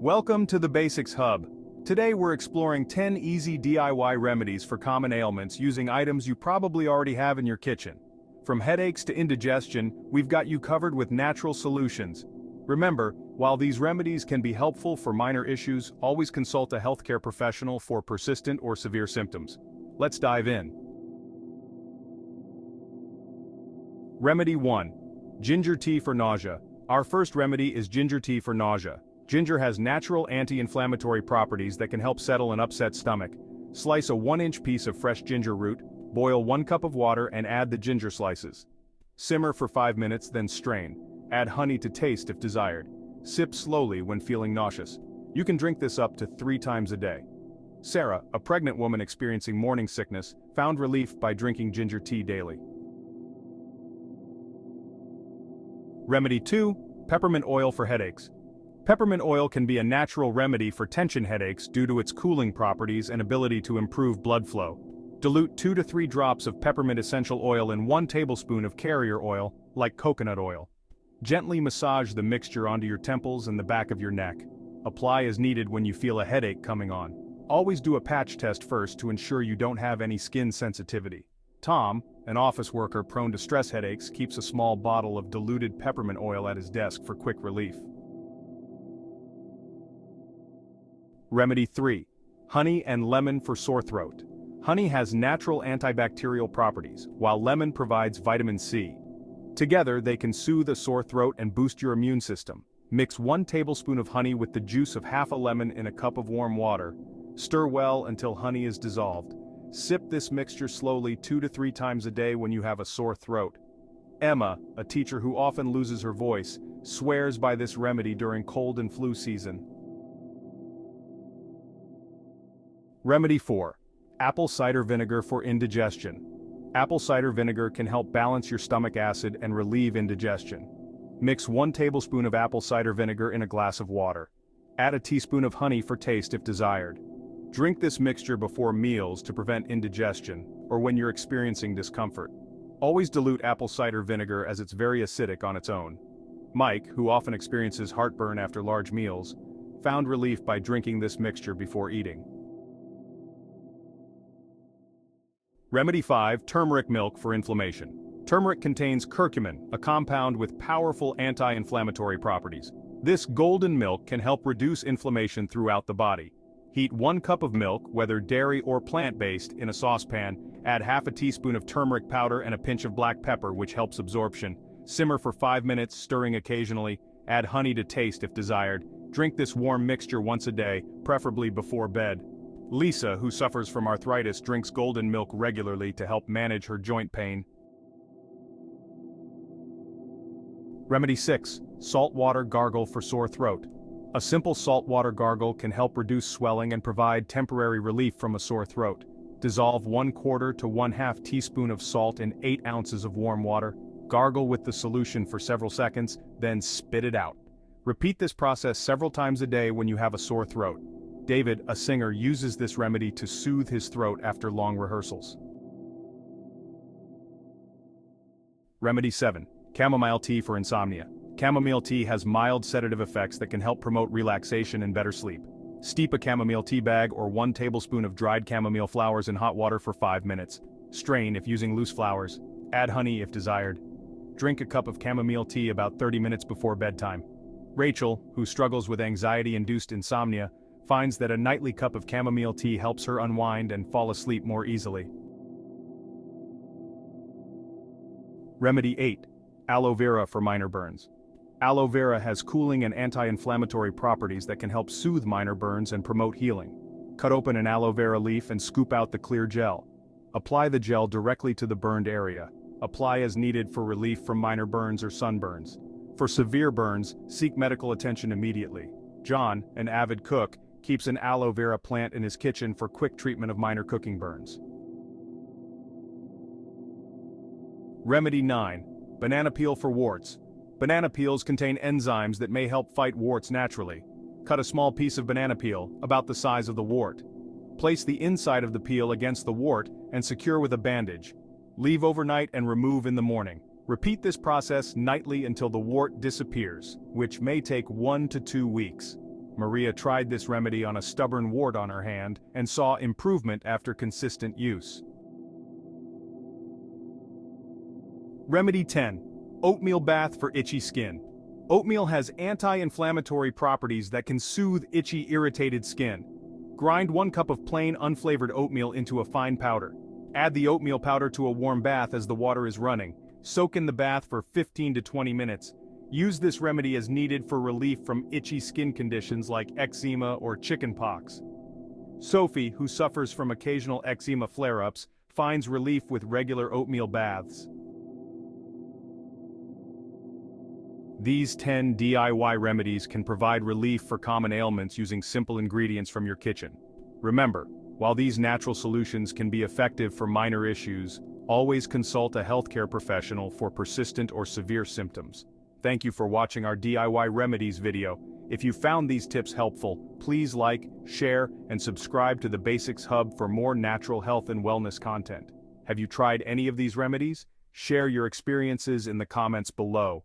Welcome to the Basics Hub. Today we're exploring 10 easy DIY remedies for common ailments using items you probably already have in your kitchen. From headaches to indigestion, we've got you covered with natural solutions. Remember, while these remedies can be helpful for minor issues, always consult a healthcare professional for persistent or severe symptoms. Let's dive in. Remedy 1. Ginger tea for nausea. Our first remedy is ginger tea for nausea. Ginger has natural anti-inflammatory properties that can help settle an upset stomach. Slice a 1-inch piece of fresh ginger root, boil 1 cup of water and add the ginger slices. Simmer for 5 minutes, then strain. Add honey to taste if desired. Sip slowly when feeling nauseous. You can drink this up to 3 times a day. Sarah, a pregnant woman experiencing morning sickness, found relief by drinking ginger tea daily. Remedy 2. Peppermint oil for headaches. Peppermint oil can be a natural remedy for tension headaches due to its cooling properties and ability to improve blood flow. Dilute 2 to 3 drops of peppermint essential oil in 1 tablespoon of carrier oil, like coconut oil. Gently massage the mixture onto your temples and the back of your neck. Apply as needed when you feel a headache coming on. Always do a patch test first to ensure you don't have any skin sensitivity. Tom, an office worker prone to stress headaches, keeps a small bottle of diluted peppermint oil at his desk for quick relief. Remedy 3. Honey and lemon for sore throat. Honey has natural antibacterial properties, while lemon provides vitamin C. Together, they can soothe a sore throat and boost your immune system. Mix 1 tablespoon of honey with the juice of half a lemon in a cup of warm water. Stir well until honey is dissolved. Sip this mixture slowly 2 to 3 times a day when you have a sore throat. Emma, a teacher who often loses her voice, swears by this remedy during cold and flu season. Remedy 4. Apple cider vinegar for indigestion. Apple cider vinegar can help balance your stomach acid and relieve indigestion. Mix 1 tablespoon of apple cider vinegar in a glass of water. Add a teaspoon of honey for taste if desired. Drink this mixture before meals to prevent indigestion, or when you're experiencing discomfort. Always dilute apple cider vinegar as it's very acidic on its own. Mike, who often experiences heartburn after large meals, found relief by drinking this mixture before eating. Remedy 5. Turmeric milk for inflammation. Turmeric contains curcumin, a compound with powerful anti-inflammatory properties. This golden milk can help reduce inflammation throughout the body. Heat 1 cup of milk, whether dairy or plant-based, in a saucepan, add half a teaspoon of turmeric powder and a pinch of black pepper, which helps absorption. Simmer for 5 minutes, stirring occasionally. Add honey to taste if desired. Drink this warm mixture once a day, preferably before bed. Lisa, who suffers from arthritis, drinks golden milk regularly to help manage her joint pain. Remedy 6. Saltwater gargle for sore throat. A simple saltwater gargle can help reduce swelling and provide temporary relief from a sore throat. Dissolve 1/4 to 1/2 teaspoon of salt in 8 ounces of warm water. Gargle with the solution for several seconds, then spit it out. Repeat this process several times a day when you have a sore throat. David, a singer, uses this remedy to soothe his throat after long rehearsals. Remedy 7. Chamomile tea for insomnia. Chamomile tea has mild sedative effects that can help promote relaxation and better sleep. Steep a chamomile tea bag or 1 tablespoon of dried chamomile flowers in hot water for 5 minutes. Strain if using loose flowers. Add honey if desired. Drink a cup of chamomile tea about 30 minutes before bedtime. Rachel, who struggles with anxiety-induced insomnia, finds that a nightly cup of chamomile tea helps her unwind and fall asleep more easily. Remedy 8. Aloe vera for minor burns. Aloe vera has cooling and anti-inflammatory properties that can help soothe minor burns and promote healing. Cut open an aloe vera leaf and scoop out the clear gel. Apply the gel directly to the burned area. Apply as needed for relief from minor burns or sunburns. For severe burns, seek medical attention immediately. John, an avid cook, keeps an aloe vera plant in his kitchen for quick treatment of minor cooking burns. Remedy 9. Banana peel for warts. Banana peels contain enzymes that may help fight warts naturally. Cut a small piece of banana peel, about the size of the wart. Place the inside of the peel against the wart and secure with a bandage. Leave overnight and remove in the morning. Repeat this process nightly until the wart disappears, which may take 1 to 2 weeks. Maria tried this remedy on a stubborn wart on her hand and saw improvement after consistent use. Remedy 10. Oatmeal bath for itchy skin. Oatmeal has anti-inflammatory properties that can soothe itchy, irritated skin. Grind 1 cup of plain, unflavored oatmeal into a fine powder. Add the oatmeal powder to a warm bath as the water is running. Soak in the bath for 15 to 20 minutes. Use this remedy as needed for relief from itchy skin conditions like eczema or chickenpox. Sophie, who suffers from occasional eczema flare-ups, finds relief with regular oatmeal baths. These 10 DIY remedies can provide relief for common ailments using simple ingredients from your kitchen. Remember, while these natural solutions can be effective for minor issues, always consult a healthcare professional for persistent or severe symptoms. Thank you for watching our DIY remedies video. If you found these tips helpful, please like, share, and subscribe to the Basics Hub for more natural health and wellness content. Have you tried any of these remedies? Share your experiences in the comments below.